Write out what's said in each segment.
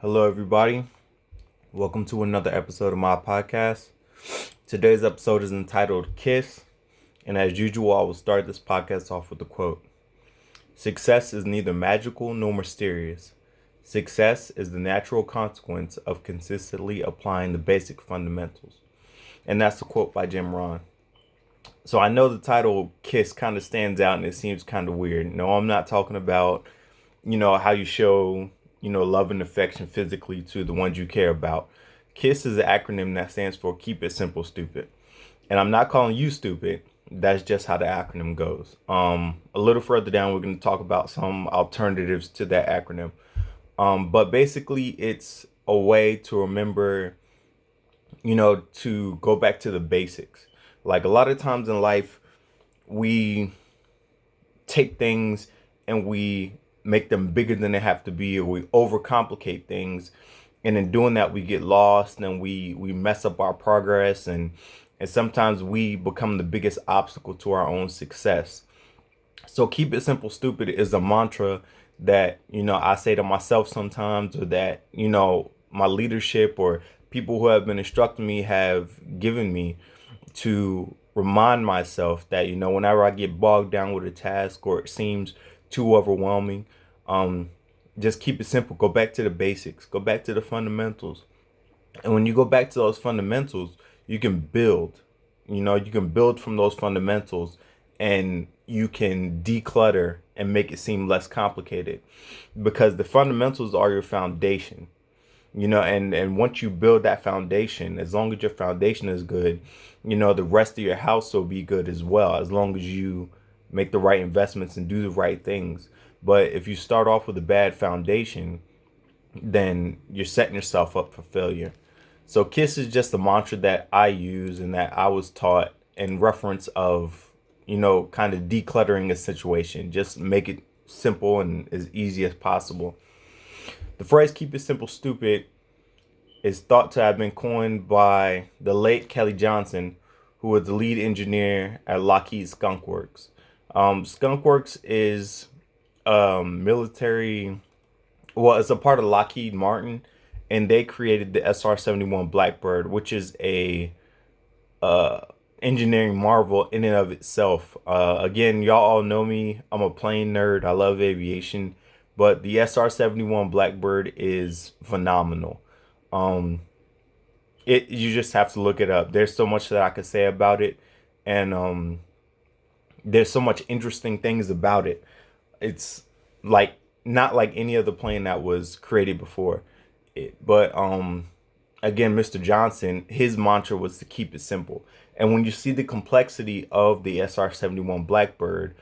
Hello, everybody. Welcome to another episode of my podcast. Today's episode is entitled K.I.S.S, and as usual, I will start this podcast off with a quote. Success is neither magical nor mysterious. Success is the natural consequence of consistently applying the basic fundamentals. And that's a quote by Jim Rohn. So I know the title K.I.S.S kind of stands out and it seems kind of weird. No, I'm not talking about how you show, love and affection physically to the ones you care about. KISS is an acronym that stands for Keep It Simple, Stupid. And I'm not calling you stupid. That's just how the acronym goes. A little further down, we're going to talk about some alternatives to that acronym. But basically, it's a way to remember, to go back to the basics. Like a lot of times in life, we take things and we make them bigger than they have to be, or we overcomplicate things, and in doing that we get lost and we mess up our progress, and sometimes we become the biggest obstacle to our own success. So keep it simple, stupid is a mantra that I say to myself sometimes, or that my leadership or people who have been instructing me have given me to remind myself that whenever I get bogged down with a task or it seems too overwhelming, um just keep it simple. Go back to the basics, go back to the fundamentals. And when you go back to those fundamentals, you can build. You can build from those fundamentals, and you can declutter and make it seem less complicated, because the fundamentals are your foundation. And once you build that foundation, as long as your foundation is good, the rest of your house will be good as well, as long as you make the right investments and do the right things. But if you start off with a bad foundation, then you're setting yourself up for failure. So KISS is just a mantra that I use and that I was taught in reference of, kind of decluttering a situation. Just make it simple and as easy as possible. The phrase "keep it simple, stupid" is thought to have been coined by the late Kelly Johnson, who was the lead engineer at Lockheed Skunk Works. Skunk Works is military. Well, it's a part of Lockheed Martin, and they created the SR-71 Blackbird, which is a uh, engineering marvel in and of itself. Again, y'all all know me. I'm a plane nerd. I love aviation, but the SR-71 Blackbird is phenomenal. Um, you just have to look it up. There's so much that I could say about it, and there's so much interesting things about it. It's like not like any other plane that was created before it. But again, Mr. Johnson, his mantra was to keep it simple. And when you see the complexity of the SR-71 Blackbird,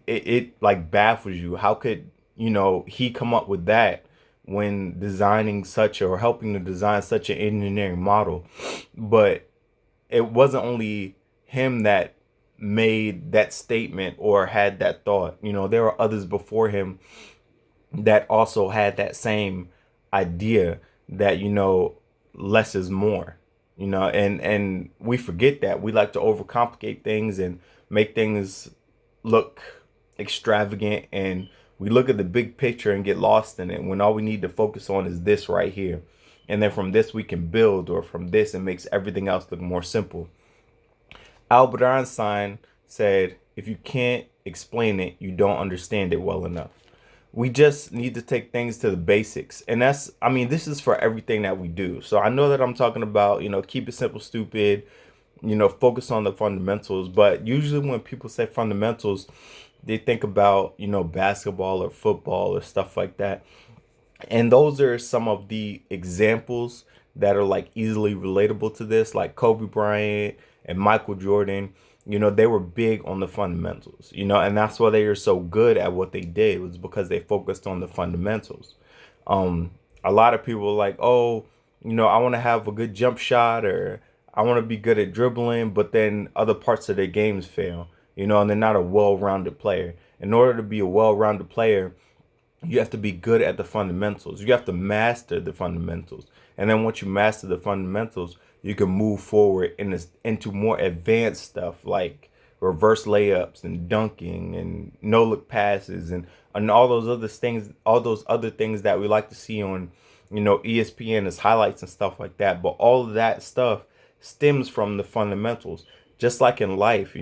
it like baffles you. How could, he come up with that when designing such, or helping to design such an engineering model? But it wasn't only him that made that statement or had that thought. There were others before him that also had that same idea that less is more. And we forget that. We like to overcomplicate things and make things look extravagant, and we look at the big picture and get lost in it, when all we need to focus on is this right here. And then from this we can build, or from this it makes everything else look more simple. Albert Einstein said, if you can't explain it, you don't understand it well enough. We just need to take things to the basics. And this is for everything that we do. So I know that I'm talking about, keep it simple, stupid, focus on the fundamentals. But usually when people say fundamentals, they think about, basketball or football or stuff like that. And those are some of the examples that are like easily relatable to this, like Kobe Bryant and Michael Jordan. They were big on the fundamentals, and that's why they are so good at what they did, was because they focused on the fundamentals. A lot of people are like, oh, I want to have a good jump shot, or I want to be good at dribbling, but then other parts of their games fail, and they're not a well-rounded player. In order to be a well-rounded player, you have to be good at the fundamentals. You have to master the fundamentals. And then once you master the fundamentals, you can move forward into more advanced stuff, like reverse layups and dunking and no look passes and all those other things, that we like to see on, ESPN as highlights and stuff like that. But all of that stuff stems from the fundamentals. Just like in life,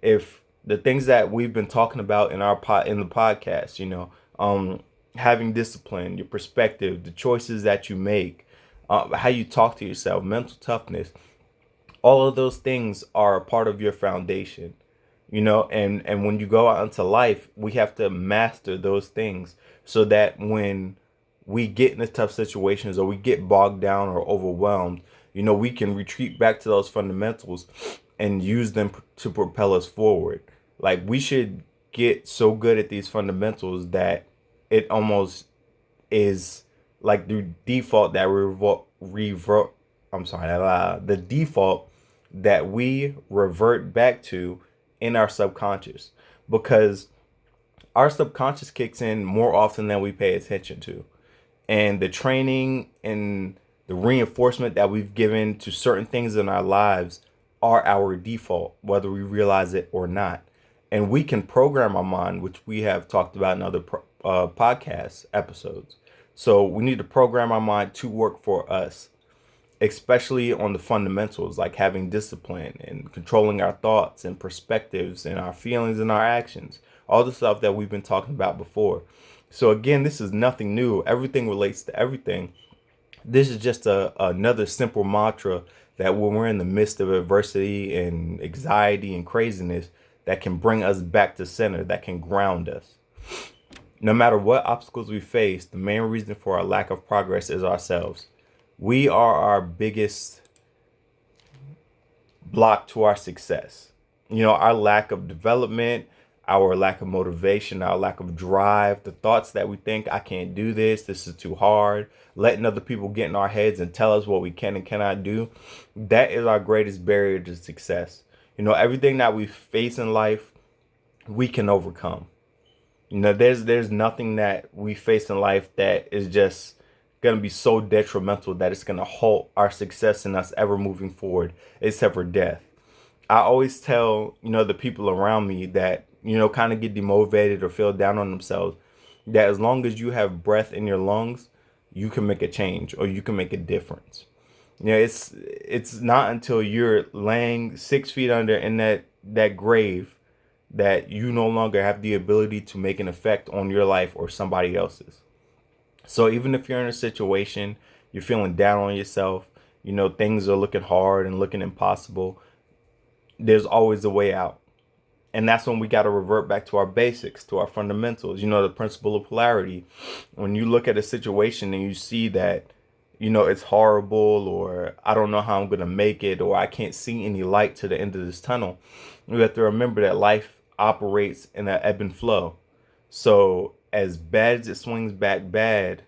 if the things that we've been talking about in the podcast, having discipline, your perspective, the choices that you make, how you talk to yourself, mental toughness, all of those things are a part of your foundation. And when you go out into life, we have to master those things so that when we get into tough situations or we get bogged down or overwhelmed, we can retreat back to those fundamentals and use them to propel us forward. Like, we should get so good at these fundamentals that it almost is like the default that the default that we revert back to in our subconscious, because our subconscious kicks in more often than we pay attention to. And the training and the reinforcement that we've given to certain things in our lives are our default, whether we realize it or not. And we can program our mind, which we have talked about in other podcast episodes. So we need to program our mind to work for us, especially on the fundamentals, like having discipline and controlling our thoughts and perspectives and our feelings and our actions, all the stuff that we've been talking about before. So again, this is nothing new. Everything relates to everything. This is just another simple mantra that when we're in the midst of adversity and anxiety and craziness, that can bring us back to center, that can ground us. No matter what obstacles we face, the main reason for our lack of progress is ourselves. We are our biggest block to our success. Our lack of development, our lack of motivation, our lack of drive, the thoughts that we think, I can't do this is too hard, letting other people get in our heads and tell us what we can and cannot do. That is our greatest barrier to success. Everything that we face in life, we can overcome. There's nothing that we face in life that is just going to be so detrimental that it's going to halt our success and us ever moving forward, except for death. I always tell, the people around me that, kind of get demotivated or feel down on themselves, that as long as you have breath in your lungs, you can make a change or you can make a difference. It's not until you're laying 6 feet under in that grave that you no longer have the ability to make an effect on your life or somebody else's. So even if you're in a situation, you're feeling down on yourself, things are looking hard and looking impossible, there's always a way out. And that's when we got to revert back to our basics, to our fundamentals, the principle of polarity. When you look at a situation and you see that, it's horrible, or I don't know how I'm going to make it, or I can't see any light to the end of this tunnel, you have to remember that life operates in an ebb and flow. So as bad as it swings back bad,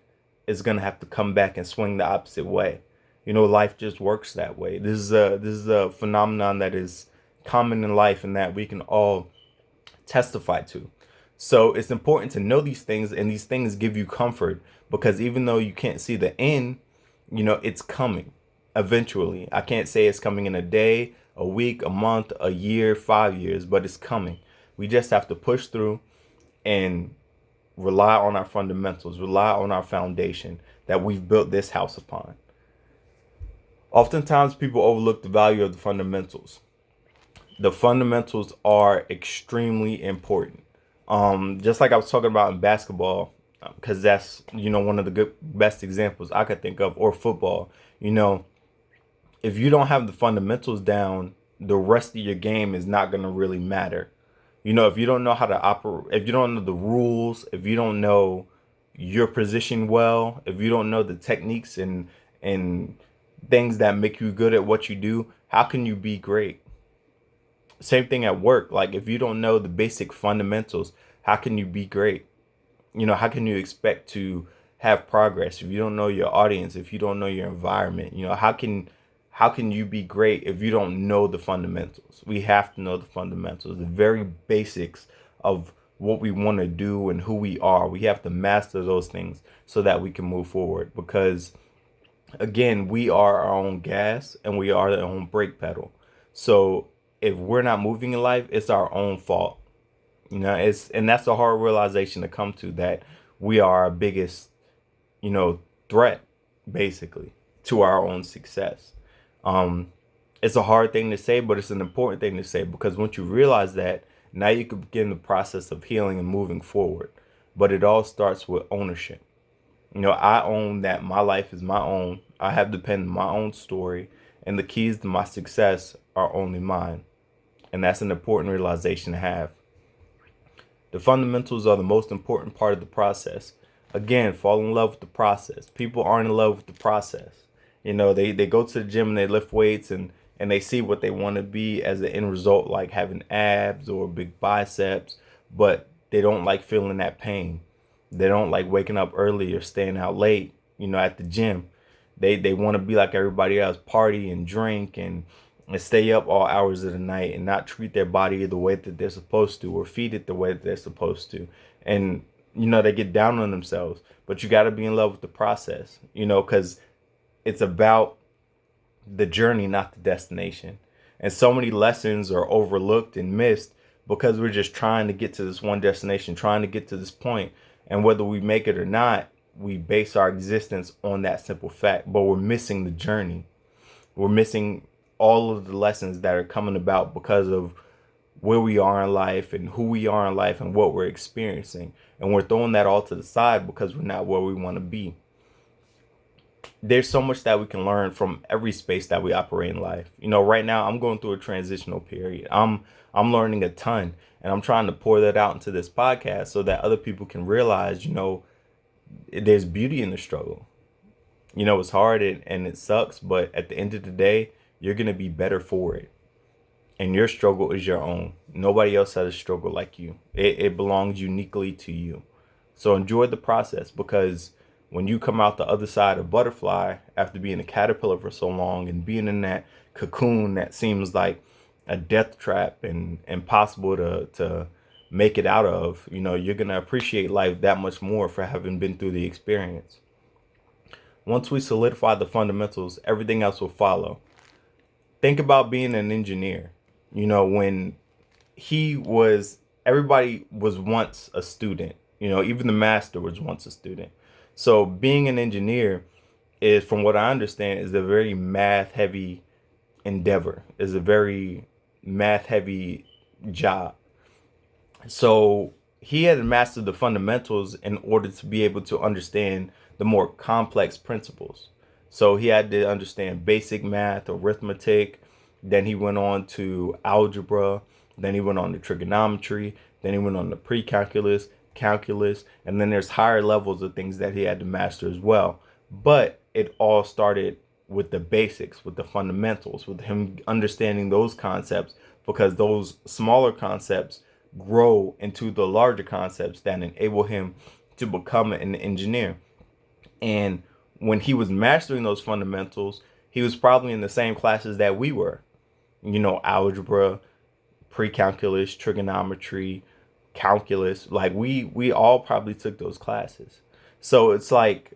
it's going to have to come back and swing the opposite way. Life just works that way. This is a phenomenon that is common in life and that we can all testify to. So it's important to know these things, and these things give you comfort, because even though you can't see the end, it's coming eventually. I can't say it's coming in a day, a week, a month, a year, 5 years, but it's coming. We just have to push through and rely on our fundamentals, rely on our foundation that we've built this house upon. Oftentimes people overlook the value of the fundamentals. The fundamentals are extremely important. Just like I was talking about in basketball, because that's, one of the best examples I could think of, or football. If you don't have the fundamentals down, the rest of your game is not going to really matter. If you don't know how to operate, if you don't know the rules, if you don't know your position well, if you don't know the techniques and things that make you good at what you do, how can you be great? Same thing at work. Like, if you don't know the basic fundamentals, how can you be great? How can you expect to have progress if you don't know your audience, if you don't know your environment? How can you be great if you don't know the fundamentals? We have to know the fundamentals, the very basics of what we want to do and who we are. We have to master those things so that we can move forward, because again, we are our own gas and we are our own brake pedal. So if we're not moving in life, it's our own fault. And that's a hard realization to come to, that we are our biggest, threat, basically, to our own success. Um, it's a hard thing to say, but it's an important thing to say, because once you realize that, now you can begin the process of healing and moving forward. But it all starts with ownership. I own that my life is my own. I have the pen in my own story, and the keys to my success are only mine. And that's an important realization to have. The fundamentals are the most important part of the process. Again, fall in love with the process. People aren't in love with the process. They go to the gym and they lift weights, and they see what they want to be as the end result, like having abs or big biceps, but they don't like feeling that pain. They don't like waking up early or staying out late, at the gym. They want to be like everybody else, party and drink and stay up all hours of the night and not treat their body the way that they're supposed to, or feed it the way that they're supposed to. And, they get down on themselves. But you got to be in love with the process, because it's about the journey, not the destination. And so many lessons are overlooked and missed because we're just trying to get to this one destination, trying to get to this point. And whether we make it or not, we base our existence on that simple fact. But we're missing the journey. We're missing all of the lessons that are coming about because of where we are in life and who we are in life and what we're experiencing. And we're throwing that all to the side because we're not where we want to be. There's so much that we can learn from every space that we operate in life. Right now I'm going through a transitional period. I'm learning a ton, and I'm trying to pour that out into this podcast so that other people can realize, there's beauty in the struggle. It's hard and it sucks, but at the end of the day, you're going to be better for it. And your struggle is your own. Nobody else has a struggle like you. It belongs uniquely to you. So enjoy the process, because when you come out the other side of butterfly after being a caterpillar for so long and being in that cocoon that seems like a death trap and impossible to make it out of, you're going to appreciate life that much more for having been through the experience. Once we solidify the fundamentals, everything else will follow. Think about being an engineer. When everybody was once a student, even the master was once a student. So being an engineer is, from what I understand, is a very math heavy endeavor, is a very math heavy job. So he had to master the fundamentals in order to be able to understand the more complex principles. So he had to understand basic math, arithmetic. Then he went on to algebra. Then he went on to trigonometry. Then he went on to pre-calculus, calculus. And then there's higher levels of things that he had to master as well. But it all started with the basics, with the fundamentals, with him understanding those concepts, because those smaller concepts grow into the larger concepts that enable him to become an engineer. And when he was mastering those fundamentals, he was probably in the same classes that we were, algebra, pre-calculus, trigonometry, calculus. Like we all probably took those classes. So it's like,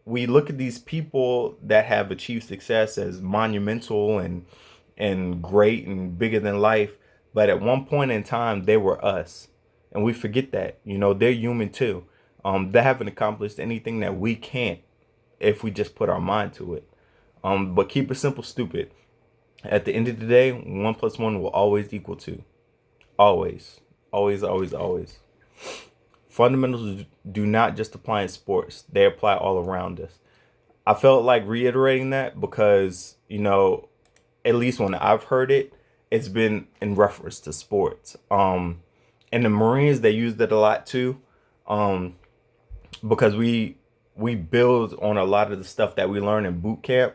we look at these people that have achieved success as monumental and great and bigger than life, but at one point in time they were us, and we forget that. They're human too. They haven't accomplished anything that we can't if we just put our mind to it. But keep it simple, stupid. At the end of the day, 1 + 1 will always equal 2. Always, always, always, always. Fundamentals do not just apply in sports, they apply all around us. I felt like reiterating that because, at least when I've heard it, it's been in reference to sports. And the Marines, they used it a lot too, because we build on a lot of the stuff that we learn in boot camp.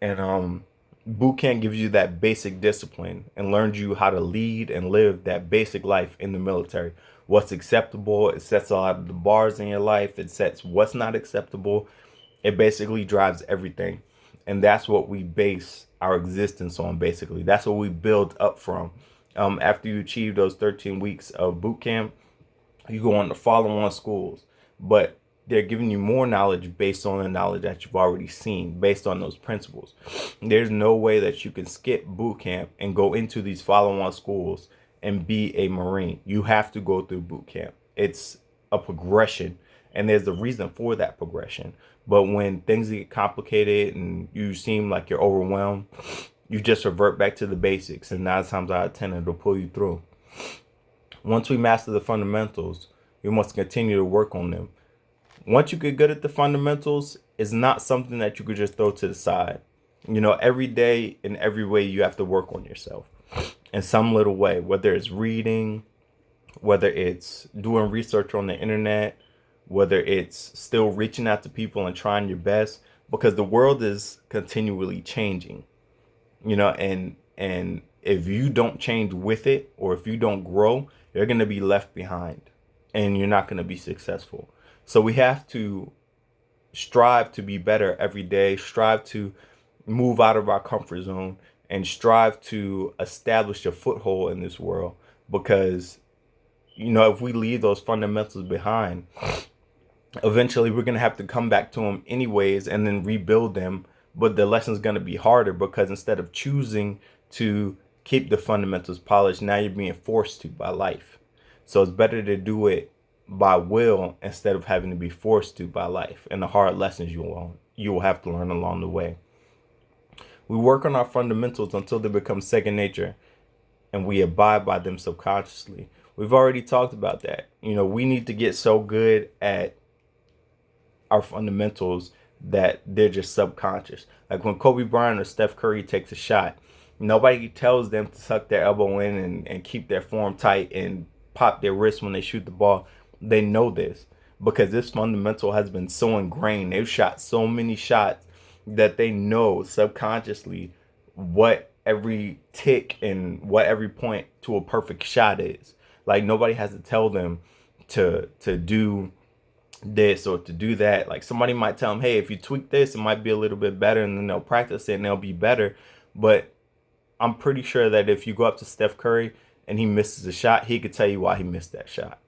And boot camp gives you that basic discipline and learns you how to lead and live that basic life in the military. What's acceptable, it sets a lot of the bars in your life. It sets what's not acceptable. It basically drives everything. And that's what we base our existence on, basically. That's what we build up from. After you achieve those 13 weeks of boot camp, you go on to follow on schools. But they're giving you more knowledge based on the knowledge that you've already seen, based on those principles. There's no way that you can skip boot camp and go into these follow-on schools and be a Marine. You have to go through boot camp. It's a progression, and there's a reason for that progression. But when things get complicated and you seem like you're overwhelmed, you just revert back to the basics, and 9 times out of 10 it'll pull you through. Once we master the fundamentals, we must continue to work on them. Once you get good at the fundamentals, it's not something that you could just throw to the side. Every day in every way you have to work on yourself in some little way, whether it's reading, whether it's doing research on the internet, whether it's still reaching out to people and trying your best, because the world is continually changing, and if you don't change with it, or if you don't grow, you're going to be left behind and you're not going to be successful. So we have to strive to be better every day, strive to move out of our comfort zone, and strive to establish a foothold in this world. Because, if we leave those fundamentals behind, eventually we're going to have to come back to them anyways and then rebuild them. But the lesson's going to be harder, because instead of choosing to keep the fundamentals polished, now you're being forced to by life. So it's better to do it by will instead of having to be forced to by life and the hard lessons you will have to learn along the way. We work on our fundamentals until they become second nature, and we abide by them subconsciously. We've already talked about that. We need to get so good at our fundamentals that they're just subconscious. Like when Kobe Bryant or Steph Curry takes a shot, nobody tells them to tuck their elbow in and keep their form tight and pop their wrist when they shoot the ball. They know this because this fundamental has been so ingrained. They've shot so many shots that they know subconsciously what every tick and what every point to a perfect shot is. Like nobody has to tell them to do this or to do that. Like somebody might tell them, hey, if you tweak this, it might be a little bit better, and then they'll practice it and they'll be better. But I'm pretty sure that if you go up to Steph Curry and he misses a shot, he could tell you why he missed that shot.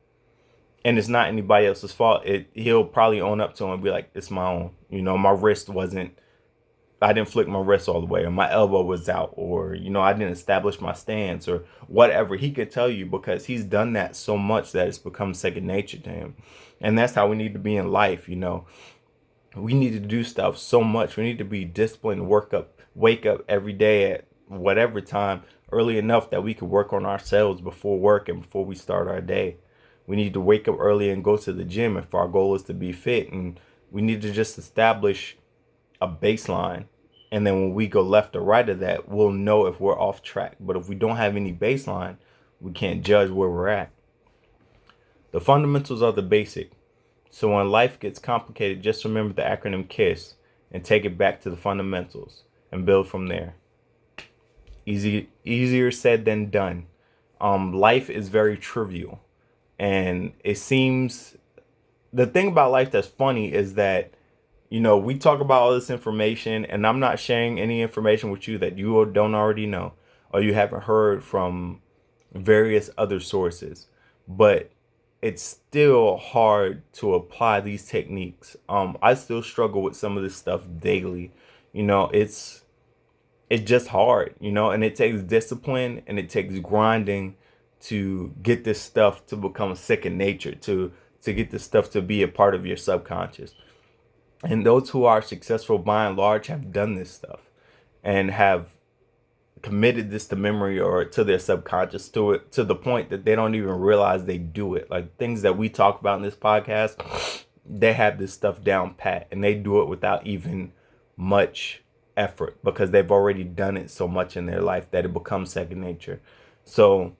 And it's not anybody else's fault. He'll probably own up to him and be like, it's my own. My wrist I didn't flick my wrist all the way, or my elbow was out, or, I didn't establish my stance, or whatever. He could tell you because he's done that so much that it's become second nature to him. And that's how we need to be in life. We need to do stuff so much. We need to be disciplined, wake up every day at whatever time early enough that we could work on ourselves before work and before we start our day. We need to wake up early and go to the gym if our goal is to be fit. And we need to just establish a baseline. And then when we go left or right of that, we'll know if we're off track. But if we don't have any baseline, we can't judge where we're at. The fundamentals are the basic. So when life gets complicated, just remember the acronym KISS and take it back to the fundamentals and build from there. Easier said than done. Life is very trivial. And it seems, the thing about life that's funny is that, we talk about all this information, and I'm not sharing any information with you that you don't already know or you haven't heard from various other sources. But it's still hard to apply these techniques. I still struggle with some of this stuff daily. It's just hard, and it takes discipline and it takes grinding to get this stuff to become second nature, to get this stuff to be a part of your subconscious. And those who are successful by and large have done this stuff and have committed this to memory or to their subconscious, to the point that they don't even realize they do it. Like things that we talk about in this podcast, they have this stuff down pat, and they do it without even much effort because they've already done it so much in their life that it becomes second nature. So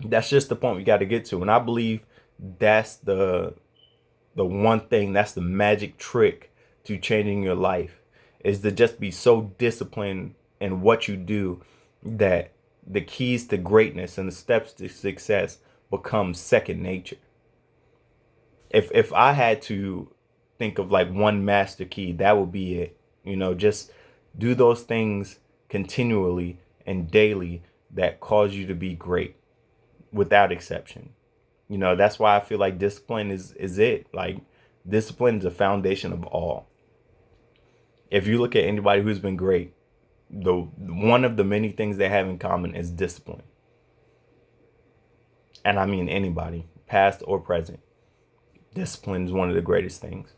that's just the point we got to get to. And I believe that's the one thing, that's the magic trick to changing your life, is to just be so disciplined in what you do that the keys to greatness and the steps to success become second nature. If I had to think of like one master key, that would be it. Just do those things continually and daily that cause you to be great without exception. That's why I feel like discipline is it. Like Discipline is the foundation of all. If you look at anybody who's been great, the one of the many things they have in common is discipline. And I mean anybody, past or present. Discipline is one of the greatest things.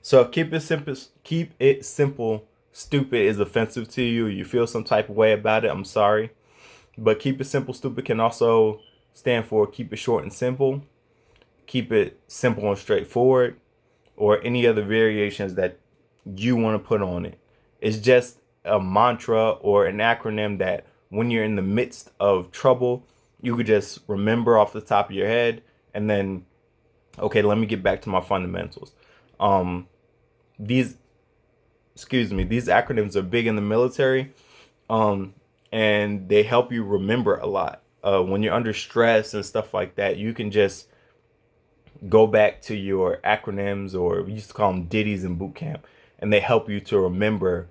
So keep it simple. Keep it simple. Stupid is offensive to you. You feel some type of way about it. I'm sorry, but keep it simple. Stupid can also stand for keep it short and simple. Keep it simple and straightforward, or any other variations that you want to put on it. It's just a mantra or an acronym that when you're in the midst of trouble, you could just remember off the top of your head, and then, okay, let me get back to my fundamentals. These these acronyms are big in the military, and they help you remember a lot. When you're under stress and stuff like that, you can just go back to your acronyms, or we used to call them ditties in boot camp, and they help you to remember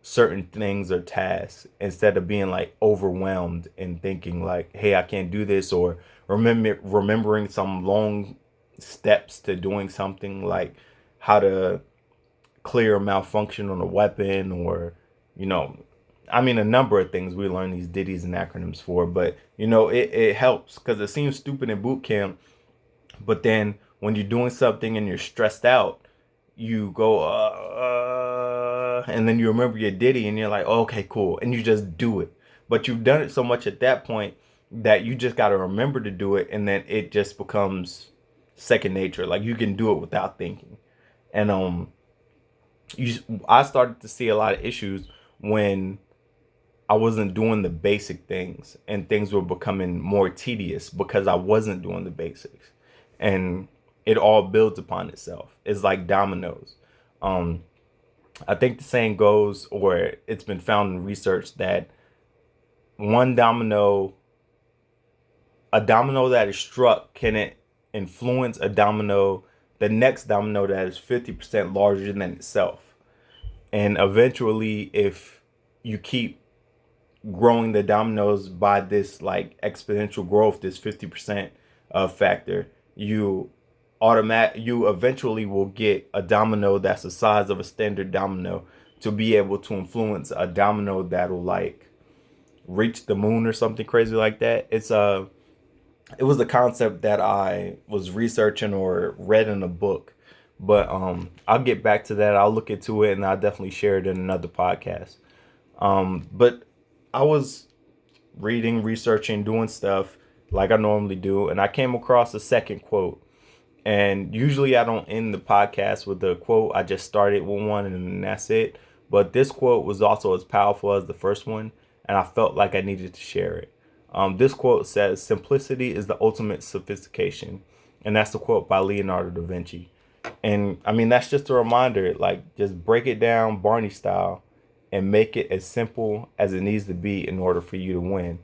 certain things or tasks instead of being like overwhelmed and thinking like, hey, I can't do this, or remembering some long steps to doing something, like how to clear a malfunction on a weapon, or a number of things we learn these ditties and acronyms for. But it helps because it seems stupid in boot camp, but then when you're doing something and you're stressed out, you go and then you remember your ditty and you're like, oh, okay, cool, and you just do it. But you've done it so much at that point that you just got to remember to do it, and then it just becomes second nature. Like you can do it without thinking. And I started to see a lot of issues when I wasn't doing the basic things, and things were becoming more tedious because I wasn't doing the basics. And it all builds upon itself. It's like dominoes. I think the saying goes, or it's been found in research, that one domino, a domino that is struck, can influence the next domino that is 50% larger than itself. And eventually, if you keep growing the dominoes by this like exponential growth, this 50% factor, you eventually will get a domino that's the size of a standard domino, to be able to influence a domino that'll like reach the moon or something crazy like that. It was a concept that I was researching or read in a book, but I'll get back to that. I'll look into it and I'll definitely share it in another podcast. But I was reading, researching, doing stuff like I normally do, and I came across a second quote. And usually I don't end the podcast with a quote. I just started with one and then that's it. But this quote was also as powerful as the first one, and I felt like I needed to share it. This quote says, "Simplicity is the ultimate sophistication." And that's the quote by Leonardo da Vinci. And I mean, that's just a reminder, like, just break it down Barney style and make it as simple as it needs to be in order for you to win.